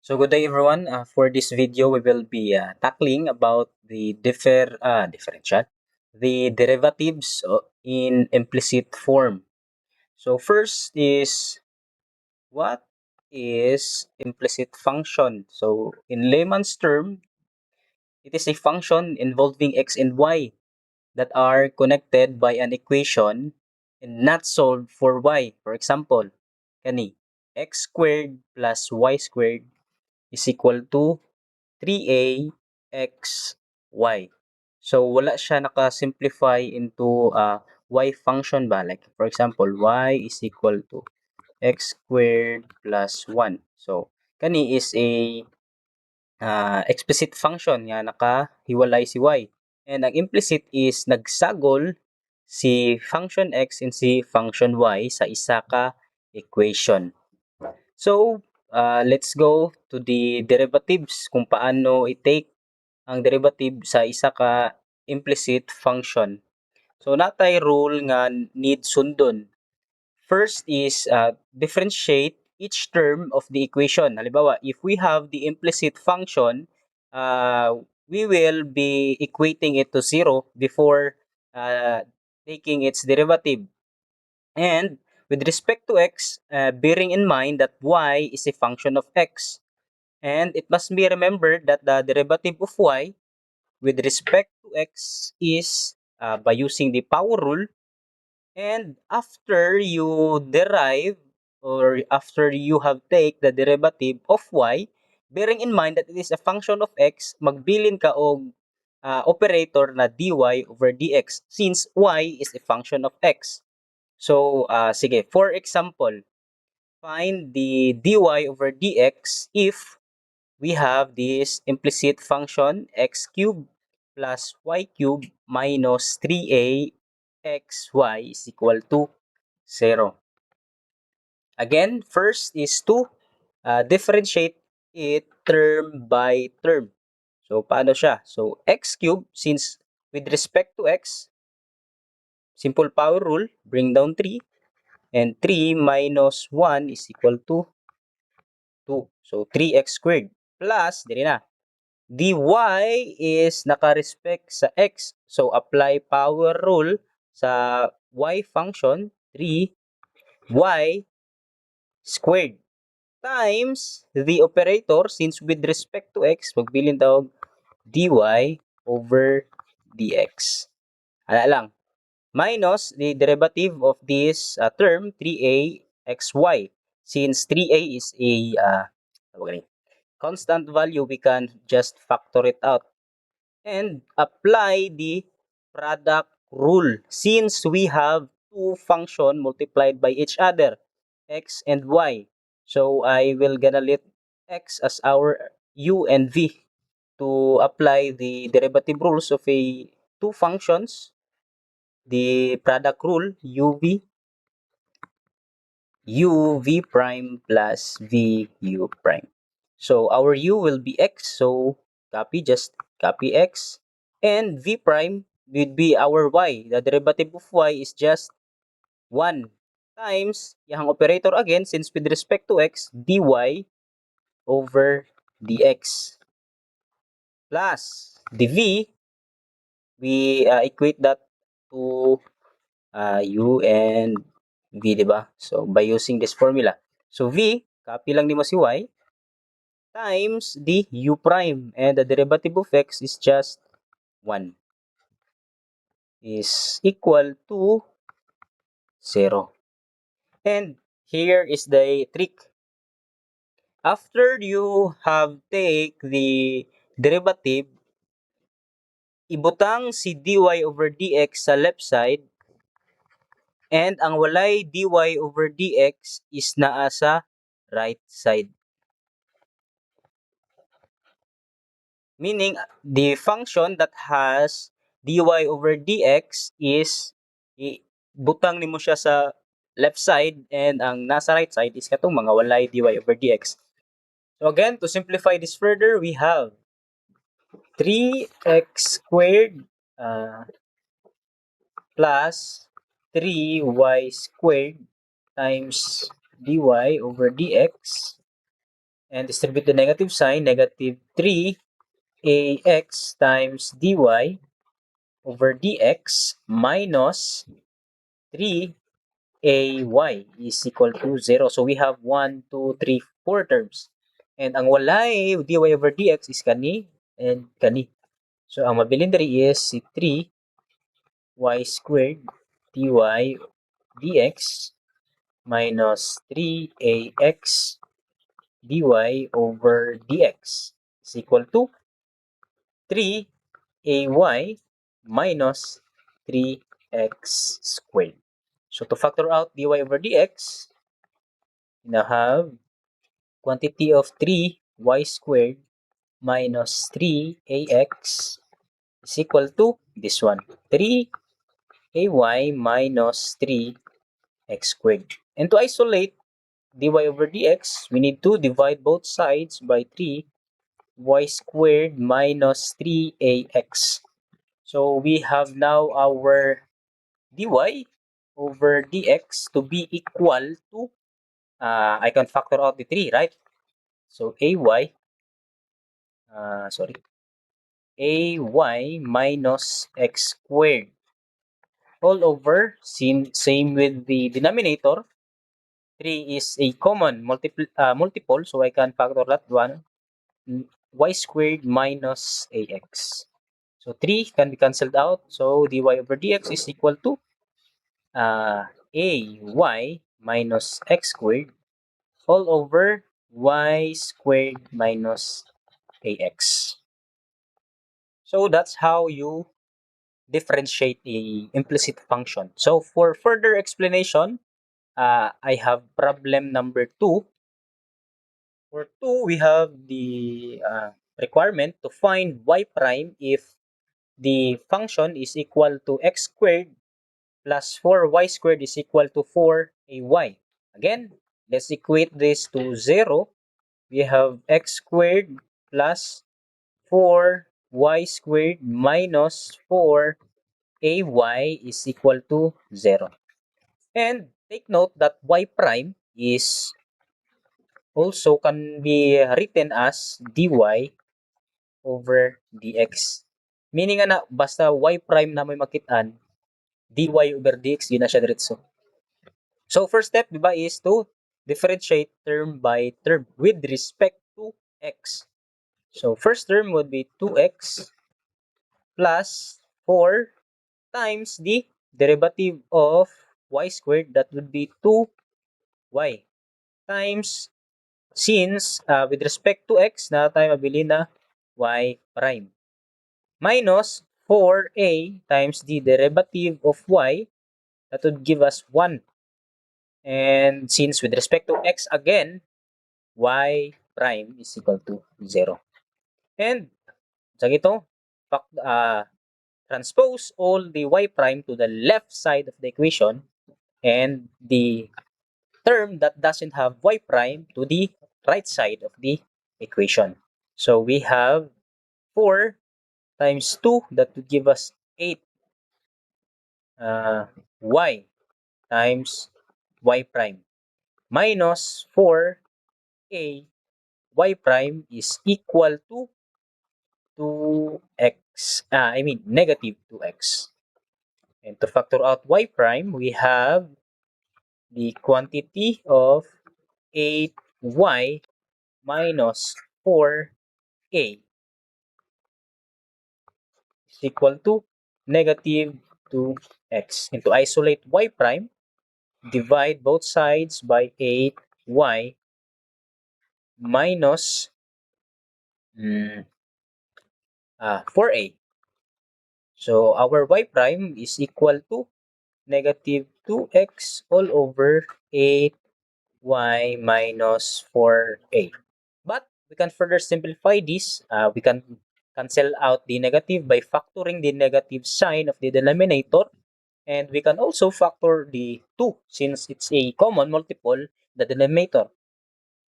So good day everyone. For this video, we will be tackling about the differential, the derivatives in implicit form. So first is what is implicit function? So in layman's term, it is a function involving x and y that are connected by an equation and not solved for y. For example, kani x squared plus y squared is equal to 3a x y. So wala siya naka-simplify into y function ba? Like for example, y is equal to x squared plus 1. So kani is a explicit function nga nakahiwalay si y. And ang implicit is nagsagol si function x and si function y sa isa ka equation. So, let's go to the derivatives kung paano i-take ang derivative sa isa ka implicit function. So, natay rule nga need sundon. First is differentiate each term of the equation. Halimbawa, if we have the implicit function, we will be equating it to 0 before taking its derivative. And with respect to x, bearing in mind that y is a function of x. And it must be remembered that the derivative of y with respect to x is by using the power rule. And after you derive or after you have take the derivative of y, bearing in mind that it is a function of x, magbilin ka og operator na dy over dx since y is a function of x. So, sige, for example, find the dy over dx if we have this implicit function x cubed plus y cubed minus 3a xy is equal to 0. Again, first is to differentiate it term by term. So, paano siya? So, x cubed, since with respect to x, simple power rule, bring down 3. And 3 minus 1 is equal to 2. So, 3x squared. Plus, dili na. dy is naka-respect sa x. So, apply power rule sa y function, 3y squared. Times the operator, since with respect to x, magbilin tawag dy over dx. Ala lang. Minus the derivative of this term, 3a xy. Since 3a is a constant value, we can just factor it out. And apply the product rule. Since we have two functions multiplied by each other, x and y. So I will gonna let x as our u and v to apply the derivative rules of a two functions. The product rule uv prime plus vu prime. So our u will be x, so just copy x, and v prime would be our y. The derivative of y is just 1 times yung operator again, since with respect to x, dy over dx plus the v, we equate that to u and v, diba? So, by using this formula. So, v, copy lang nimo si y, times the u prime. And the derivative of x is just 1. Is equal to 0. And here is the trick. After you have take the derivative, ibutang si dy over dx sa left side, and ang walay dy over dx is naa sa right side. Meaning, the function that has dy over dx is butang nimo siya sa left side, and ang nasa right side is katong mga walay dy over dx. So again, to simplify this further, we have 3x squared plus 3y squared times dy over dx, and distribute the negative sign, negative 3ax times dy over dx minus 3ay is equal to 0. So we have 1, 2, 3, 4 terms. And ang walay dy over dx is kani and kani. So ang mabilin diri is si 3y squared dy dx minus 3ax dy over dx is equal to 3ay minus 3x squared. So to factor out dy over dx, we now have quantity of 3y squared minus 3ax is equal to this one, 3ay minus 3x squared. And to isolate dy over dx, we need to divide both sides by 3y squared minus 3ax. So we have now our dy over dx to be equal to, I can factor out the 3, right? So ay minus x squared all over, same with the denominator. 3 is a common multiple, so I can factor that one, y squared minus ax. So 3 can be cancelled out, so dy over dx is equal to ay minus x squared all over y squared minus ax. So that's how you differentiate a implicit function. So for further explanation, I have problem number 2. For 2, we have the requirement to find y prime if the function is equal to x squared plus 4y squared is equal to 4ay. Again, let's equate this to 0. We have x squared plus 4y squared minus 4ay is equal to 0. And take note that y prime is also can be written as dy over dx. Meaning na basta y prime na may makitaan, dy over dx, yun na siya diretso. So first step, diba, is to differentiate term by term with respect to x. So first term would be 2x plus 4 times the derivative of y squared, that would be 2y, times, since with respect to x, na tayo mabili na y prime, minus 4a times the derivative of y, that would give us 1. And since with respect to x again, y prime is equal to 0. And sa ito, transpose all the y prime to the left side of the equation and the term that doesn't have y prime to the right side of the equation. So we have 4 times 2, that would give us 8 y times y prime minus 4a y prime is equal to 2x, negative 2x. And to factor out y prime, we have the quantity of 8y minus 4a is equal to negative 2x. And to isolate y prime, divide both sides by 8y minus 4a. So our y prime is equal to negative 2x all over 8y minus 4a. But we can further simplify this. We can cancel out the negative by factoring the negative sign of the denominator. And we can also factor the 2 since it's a common multiple, the denominator.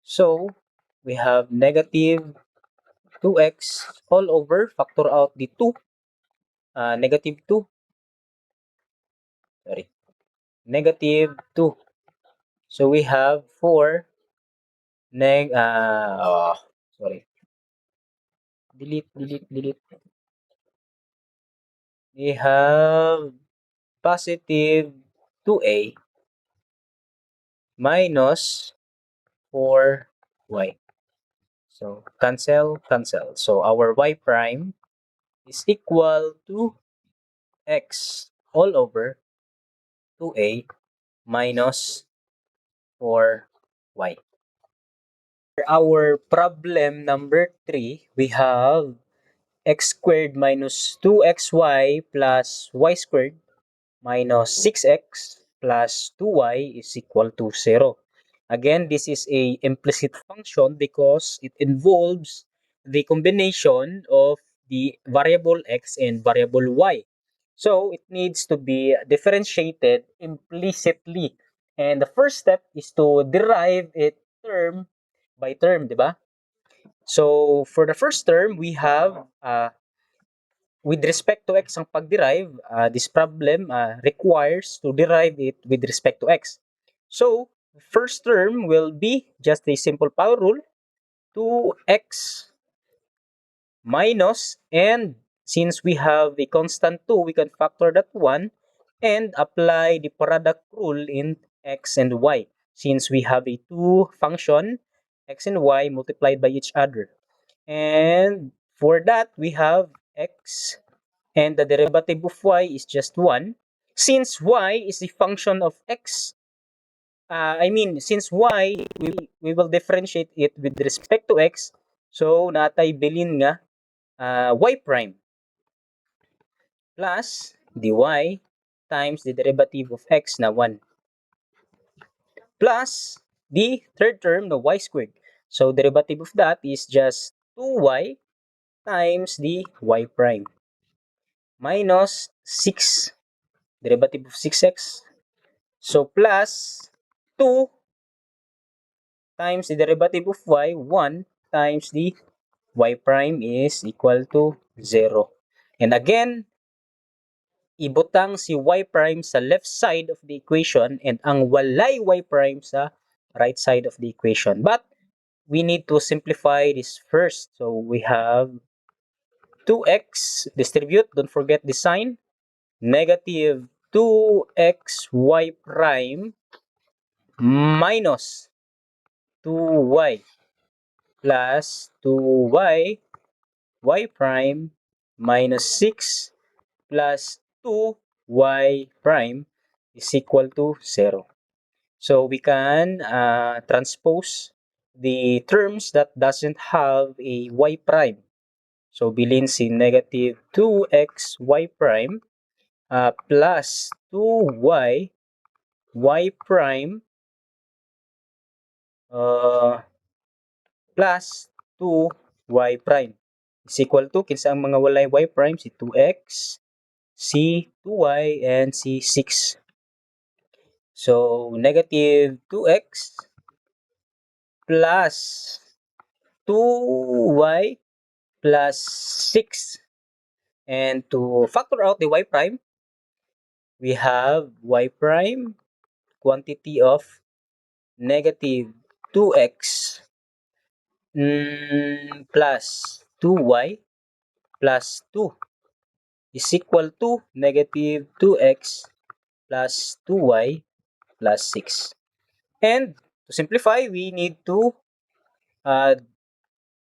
So we have negative 2x all over, factor out the 2, negative 2, negative 2. So we have 4 Sorry. Delete. We have positive 2a minus 4y. So, cancel. So, our y prime is equal to x all over 2a minus 4y. For our problem number 3, we have x squared minus 2xy plus y squared minus 6x plus 2y is equal to 0. Again, this is a implicit function because it involves the combination of the variable x and variable y. So, it needs to be differentiated implicitly. And the first step is to derive it term by term, di ba? So, for the first term, we have with respect to x ang pag-derive, this problem requires to derive it with respect to x. So, first term will be just a simple power rule, 2x minus, and since we have a constant 2, we can factor that 1 and apply the product rule in x and y. Since we have a 2 function, x and y multiplied by each other. And for that, we have x and the derivative of y is just 1. Since y is the function of x, since y, we will differentiate it with respect to x, so natay bilin nga y prime plus dy times the derivative of x na 1 plus the third term, the y squared. So derivative of that is just 2y times the y prime minus 6 derivative of 6x. So, plus 2 times the derivative of y, 1 times the y prime is equal to 0. And again, ibutang si y prime sa left side of the equation and ang walay y prime sa right side of the equation. But, we need to simplify this first. So, we have 2x, distribute, don't forget the sign, negative 2xy prime minus 2y plus 2y y prime minus 6 plus 2y prime is equal to 0. So we can transpose the terms that doesn't have a y prime. So bilhin si negative 2xy prime plus 2y y prime plus 2y prime is equal to kinsa ang mga walay y prime si 2x, si 2y, and si 6. So, negative 2x plus 2y plus 6. And to factor out the y prime, we have y prime quantity of negative 2x plus 2y plus 2 is equal to negative 2x plus 2y plus 6. And to simplify, we need to uh,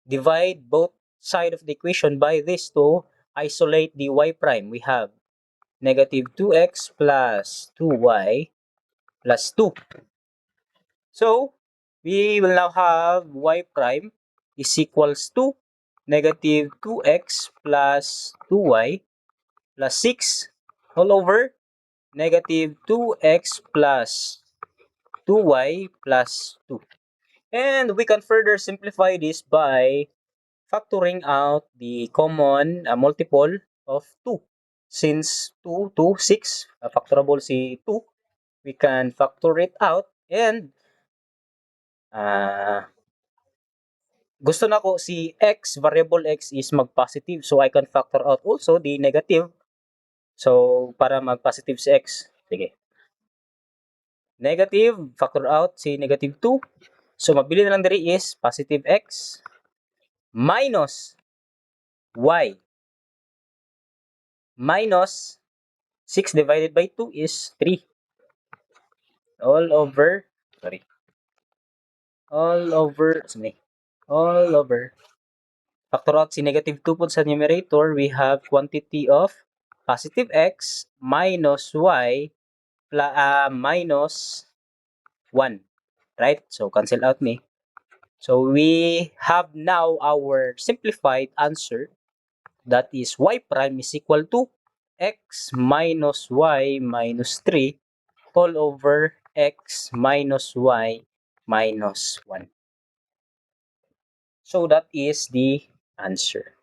divide both sides of the equation by this to isolate the y prime. We have negative 2x plus 2y plus 2. So, we will now have y prime is equals to negative 2x plus 2y plus 6 all over negative 2x plus 2y plus 2. And we can further simplify this by factoring out the common multiple of 2. Since 2 to 6, factorable si 2, we can factor it out and gusto na ko si x, variable x is mag-positive. So, I can factor out also the negative. So, para mag-positive si x. Sige. Negative, factor out si negative 2. So, mabili na lang diri is positive x minus y minus 6 divided by 2 is 3 all over, sorry, all over, all over, factor out si negative 2 po sa numerator, we have quantity of positive x minus y minus 1. Right? So, cancel out me. So, we have now our simplified answer. That is y prime is equal to x minus y minus 3 all over x minus y minus 1. So, that is the answer.